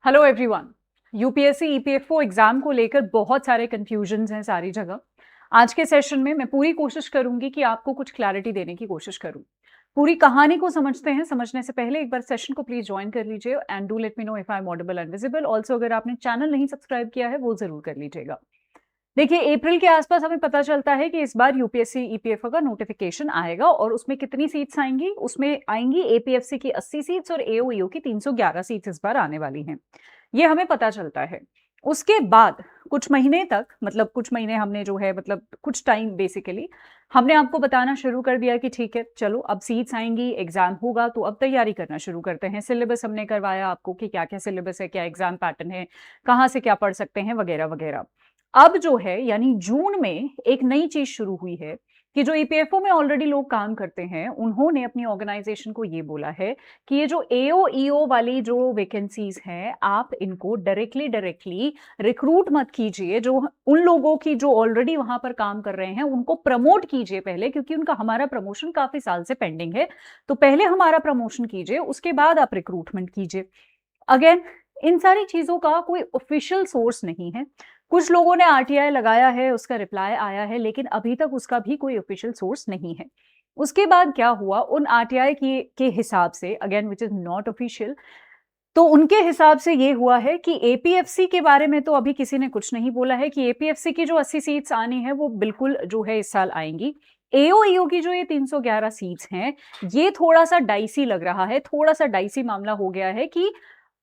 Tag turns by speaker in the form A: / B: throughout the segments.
A: Hello everyone. UPSC EPFO exam को लेकर बहुत सारे कंफ्यूजन्स हैं सारी जगह। आज के सेशन में मैं पूरी कोशिश करूंगी कि आपको कुछ क्लैरिटी देने की कोशिश करूं। पूरी कहानी को समझते हैं। समझने से पहले एक बार सेशन को प्लीज ज्वाइन कर लीजिए and do let me know if I am audible and visible. Also अगर आपने चैनल नहीं सब्सक्राइब किया है वो जरूर कर लीजिएगा। देखिए, अप्रैल के आसपास हमें पता चलता है कि इस बार यूपीएससी ईपीएफओ का नोटिफिकेशन आएगा और उसमें कितनी सीट्स आएंगी। उसमें आएंगी एपीएफसी की 80 सीट्स और एओईओ की 311 सीट्स इस बार आने वाली हैं। ये हमें पता चलता है। उसके बाद कुछ महीने तक, मतलब कुछ महीने हमने जो है, मतलब कुछ टाइम बेसिकली हमने आपको बताना शुरू कर दिया कि ठीक है चलो अब सीट्स आएंगी, एग्जाम होगा, तो अब तैयारी करना शुरू करते हैं। सिलेबस हमने करवाया आपको कि क्या क्या सिलेबस है, क्या एग्जाम पैटर्न है, कहाँ से क्या पढ़ सकते हैं, वगैरह वगैरह। अब जो है यानी जून में एक नई चीज शुरू हुई है कि जो ईपीएफओ में ऑलरेडी लोग काम करते हैं उन्होंने अपनी ऑर्गेनाइजेशन को ये बोला है कि ये जो एओईओ वाली जो वैकेंसीज हैं आप इनको डायरेक्टली रिक्रूट मत कीजिए। जो उन लोगों की जो ऑलरेडी वहां पर काम कर रहे हैं उनको प्रमोट कीजिए पहले, क्योंकि उनका हमारा प्रमोशन काफी साल से पेंडिंग है। तो पहले हमारा प्रमोशन कीजिए, उसके बाद आप रिक्रूटमेंट कीजिए। अगेन, इन सारी चीजों का कोई ऑफिशियल सोर्स नहीं है। कुछ लोगों ने आरटीआई लगाया है, उसका रिप्लाई आया है, लेकिन अभी तक उसका भी कोई ऑफिशियल सोर्स नहीं है। उसके बाद क्या हुआ, उन आरटीआई के हिसाब से, again which is not official, तो उनके हिसाब से ये हुआ है कि एपीएफसी के बारे में तो अभी किसी ने कुछ नहीं बोला है कि एपीएफसी की जो 80 सीट्स आनी है वो बिल्कुल जो है इस साल आएंगी। एओईओ की जो ये 311 सीट्स हैं ये थोड़ा सा डाइसी लग रहा है, थोड़ा सा डाइसी मामला हो गया है कि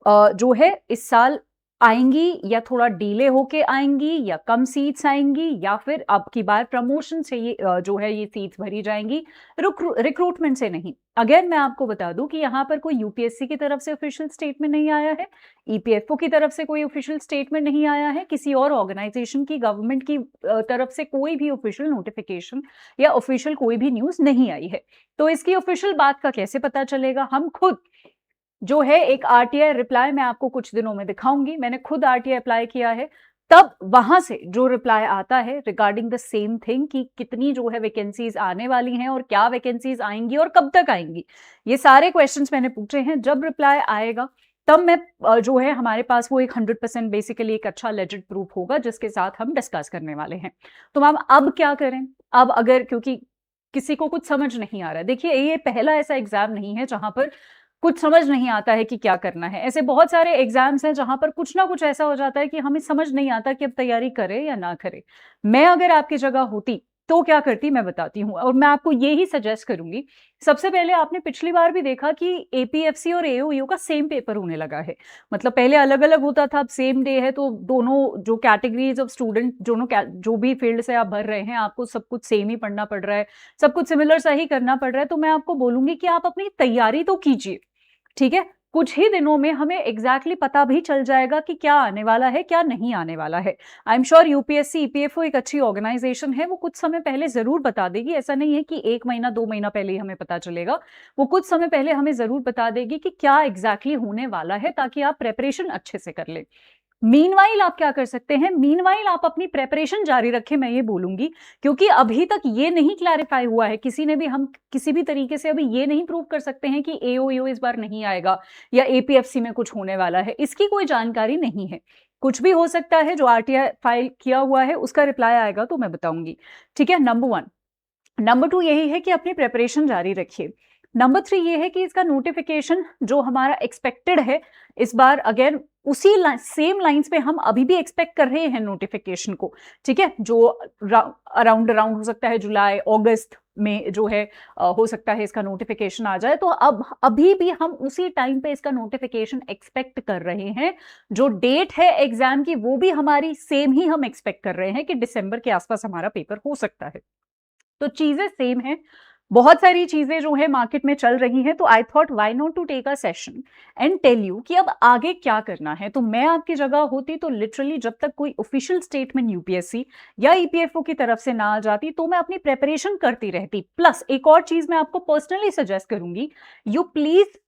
A: जो है इस साल आएंगी या थोड़ा डिले होके आएंगी या कम सीट्स आएंगी या फिर अब की बार प्रमोशन से ये जो है ये सीट्स भरी जाएंगी, रिक्रूटमेंट से नहीं। अगेन मैं आपको बता दूं कि यहाँ पर कोई यूपीएससी की तरफ से ऑफिशियल स्टेटमेंट नहीं आया है, ईपीएफओ की तरफ से कोई ऑफिशियल स्टेटमेंट नहीं आया है, किसी और ऑर्गेनाइजेशन की, गवर्नमेंट की तरफ से कोई भी ऑफिशियल नोटिफिकेशन या ऑफिशियल कोई भी न्यूज नहीं आई है। तो इसकी ऑफिशियल बात का कैसे पता चलेगा? हम खुद जो है एक आरटीआई रिप्लाई मैं आपको कुछ दिनों में दिखाऊंगी। मैंने खुद आरटीआई अप्लाई किया है, तब वहां से जो रिप्लाई आता है रिगार्डिंग द सेम थिंग कि कितनी जो है वैकेंसीज आने वाली हैं और क्या वैकेंसीज आएंगी और कब तक आएंगी, ये सारे क्वेश्चंस मैंने पूछे हैं। जब रिप्लाई आएगा तब मैं जो है हमारे पास वो एक 100% बेसिकली एक अच्छा लेजिट प्रूफ होगा जिसके साथ हम डिस्कस करने वाले हैं। तो मैम अब क्या करें? अब अगर क्योंकि किसी को कुछ समझ नहीं आ रहा है, देखिए ये पहला ऐसा एग्जाम नहीं है जहां पर कुछ समझ नहीं आता है कि क्या करना है। ऐसे बहुत सारे एग्जाम्स हैं जहां पर कुछ ना कुछ ऐसा हो जाता है कि हमें समझ नहीं आता कि अब तैयारी करें या ना करें। मैं अगर आपकी जगह होती तो क्या करती मैं बताती हूँ, और मैं आपको ये ही सजेस्ट करूंगी। सबसे पहले आपने पिछली बार भी देखा कि एपीएफसी और एओईओ का सेम पेपर होने लगा है। मतलब पहले अलग अलग होता था, अब सेम डे है, तो दोनों जो कैटेगरीज ऑफ स्टूडेंट, दोनों जो भी फील्ड से आप भर रहे हैं आपको सब कुछ सेम ही पढ़ना पड़ रहा है, सब कुछ सिमिलर सा ही करना पड़ रहा है। तो मैं आपको बोलूंगी कि आप अपनी तैयारी तो कीजिए, ठीक है? कुछ ही दिनों में हमें एग्जैक्टली पता भी चल जाएगा कि क्या आने वाला है क्या नहीं आने वाला है। I am sure UPSC EPFO एक अच्छी ऑर्गेनाइजेशन है, वो कुछ समय पहले जरूर बता देगी। ऐसा नहीं है कि 1 महीना 2 महीना पहले ही हमें पता चलेगा, वो कुछ समय पहले हमें जरूर बता देगी कि क्या एग्जैक्टली होने वाला है, ताकि आप प्रेपरेशन अच्छे से कर ले। मीनवाइल आप क्या कर सकते हैं? मीनवाइल आप अपनी प्रेपरेशन जारी रखें, मैं ये बोलूंगी, क्योंकि अभी तक ये नहीं क्लैरिफाई हुआ है किसी ने भी, हम किसी भी तरीके से अभी ये नहीं प्रूव कर सकते हैं कि एओईओ इस बार नहीं आएगा या एपीएफसी में कुछ होने वाला है, इसकी कोई जानकारी नहीं है। कुछ भी हो सकता है। जो आरटीआई फाइल किया हुआ है उसका रिप्लाई आएगा तो मैं बताऊंगी, ठीक है? नंबर 1। नंबर 2 यही है कि अपनी प्रेपरेशन जारी रखिए। नंबर 3 ये है कि इसका नोटिफिकेशन जो हमारा एक्सपेक्टेड है इस बार, अगेन उसी सेम लाइंस पे हम अभी भी एक्सपेक्ट कर रहे हैं नोटिफिकेशन को, ठीक है? जो अराउंड हो सकता है जुलाई अगस्त में जो है हो सकता है इसका नोटिफिकेशन आ जाए। तो अब अभी भी हम उसी टाइम पे इसका नोटिफिकेशन एक्सपेक्ट कर रहे हैं। जो डेट है एग्जाम की वो भी हमारी सेम ही हम एक्सपेक्ट कर रहे हैं कि दिसंबर के आसपास हमारा पेपर हो सकता है। तो चीजें सेम है। बहुत सारी चीजें जो है मार्केट में चल रही हैं, तो I thought why not to take a session and tell you कि अब आगे क्या करना है। तो मैं आपकी जगह होती तो लिटरली जब तक कोई ऑफिशियल स्टेटमेंट यूपीएससी या ईपीएफओ की तरफ से ना आ जाती तो मैं अपनी प्रेपरेशन करती रहती। प्लस एक और चीज मैं आपको पर्सनली सजेस्ट करूंगी, you please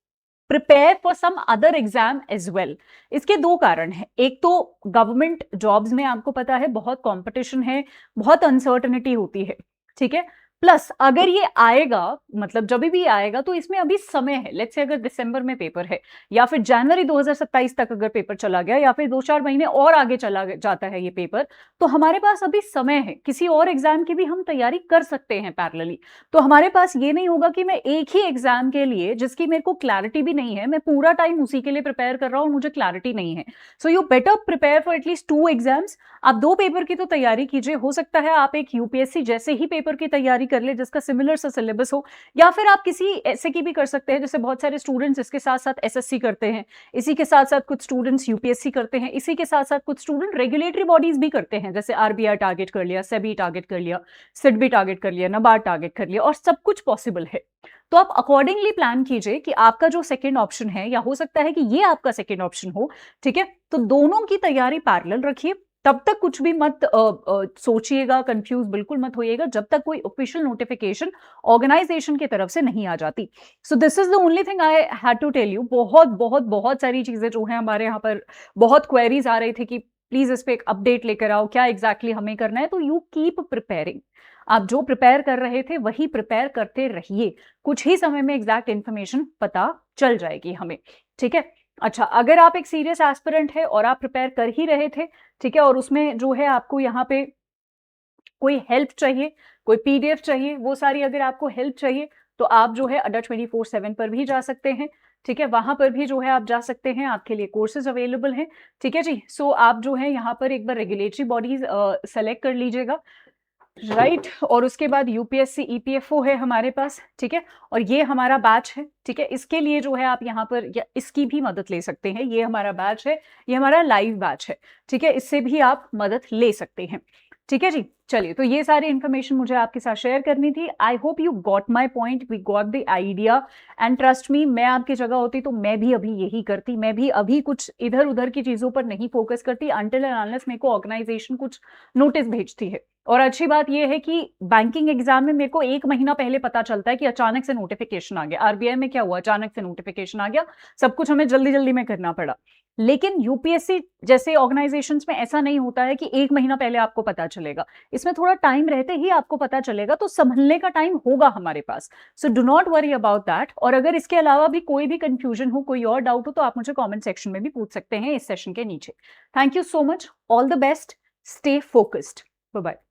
A: prepare for some other exam as well. इसके 2 कारण हैं। एक तो गवर्नमेंट जॉब्स में आपको पता है बहुत कंपटीशन है, बहुत अनसर्टनिटी होती है, ठीक है? प्लस अगर ये आएगा, मतलब जब भी आएगा, तो इसमें अभी समय है। लेट्स से अगर दिसंबर में पेपर है या फिर जनवरी 2027 तक अगर पेपर चला गया या फिर 2-4 महीने और आगे चला जाता है ये पेपर, तो हमारे पास अभी समय है। किसी और एग्जाम की भी हम तैयारी कर सकते हैं पैरेलली। तो हमारे पास ये नहीं होगा कि मैं एक ही एग्जाम के लिए, जिसकी मेरे को क्लैरिटी भी नहीं है, मैं पूरा टाइम उसी के लिए प्रिपेयर कर रहा हूं और मुझे क्लैरिटी नहीं है। So you better prepare for at least 2 exams. आप 2 पेपर की तो तैयारी कीजिए। हो सकता है आप एक यूपीएससी जैसे ही पेपर की तैयारी कर ले जिसका सिमिलर सा सिलेबस हो, या फिर आप किसी ऐसे की भी कर सकते हैं। जैसे बहुत सारे स्टूडेंट्स इसके साथ साथ एसएससी करते हैं, इसी के साथ साथ कुछ स्टूडेंट्स यूपीएससी करते हैं, इसी के साथ साथ कुछ स्टूडेंट रेगुलेटरी बॉडीज भी करते हैं, जैसे आरबीआई टारगेट कर लिया, सेबी टारगेट कर लिया, सिडबी टारगेट कर लिया, नाबार्ड टारगेट कर लिया, और सब कुछ पॉसिबल है। तो आप अकॉर्डिंगली प्लान कीजिए कि आपका जो सेकंड ऑप्शन है, या हो सकता है कि ये आपका सेकंड ऑप्शन हो, ठीक है। तो दोनों की तैयारी पैरेलल रखिए। तब तक कुछ भी मत सोचिएगा, कंफ्यूज बिल्कुल मत होइएगा, जब तक कोई ऑफिशियल नोटिफिकेशन ऑर्गेनाइजेशन की तरफ से नहीं आ जाती। So this is the only thing I had to tell you. बहुत बहुत बहुत सारी चीजें जो है हमारे यहाँ पर, बहुत क्वेरीज आ रही थी कि प्लीज इस पे एक अपडेट लेकर आओ, क्या एग्जैक्टली हमें करना है। तो यू कीप प्रिपेयरिंग। आप जो प्रिपेयर कर रहे थे वही प्रिपेयर करते रहिए। कुछ ही समय में एग्जैक्ट इन्फॉर्मेशन पता चल जाएगी हमें, ठीक है। अच्छा, अगर आप एक सीरियस एस्पिरेंट है और आप प्रिपेयर कर ही रहे थे, ठीक है, और उसमें जो है आपको यहाँ पे कोई हेल्प चाहिए, कोई पीडीएफ चाहिए, वो सारी अगर आपको हेल्प चाहिए, तो आप जो है अड्डा 24/7 पर भी जा सकते हैं, ठीक है। वहां पर भी जो है आप जा सकते हैं, आपके लिए कोर्सेज अवेलेबल हैं, ठीक है जी। सो आप जो है यहाँ पर एक बार रेगुलेटरी बॉडीज सेलेक्ट कर लीजिएगा, राइट। और उसके बाद यूपीएससी ईपीएफओ है हमारे पास, ठीक है। और ये हमारा बैच है, ठीक है। इसके लिए जो है आप यहाँ पर या इसकी भी मदद ले सकते हैं। ये हमारा बैच है, ये हमारा लाइव बैच है, ठीक है। इससे भी आप मदद ले सकते हैं, ठीक है जी। चलिए, तो ये सारी इंफॉर्मेशन मुझे आपके साथ शेयर करनी थी। I hope you got my point, we got the idea, and trust me, मैं आपकी जगह होती तो मैं भी अभी यही करती। मैं भी अभी कुछ इधर उधर की चीजों पर नहीं फोकस करती अनटिल एंड अनलेस मेरे को ऑर्गेनाइजेशन कुछ नोटिस भेजती है। और अच्छी बात यह है कि बैंकिंग एग्जाम में मेरे को 1 महीना पहले पता चलता है कि अचानक से नोटिफिकेशन आ गया। आरबीआई में क्या हुआ, अचानक से नोटिफिकेशन आ गया, सब कुछ हमें जल्दी जल्दी में करना पड़ा। लेकिन यूपीएससी जैसे ऑर्गेनाइजेशंस में ऐसा नहीं होता है कि 1 महीना पहले आपको पता चलेगा। इसमें थोड़ा टाइम रहते ही आपको पता चलेगा, तो संभलने का टाइम होगा हमारे पास। So do not worry about that. और अगर इसके अलावा भी कोई भी कंफ्यूजन हो, कोई और डाउट हो, तो आप मुझे कमेंट सेक्शन में भी पूछ सकते हैं इस सेशन के नीचे। Thank you so much, all the best, stay focused, bye bye.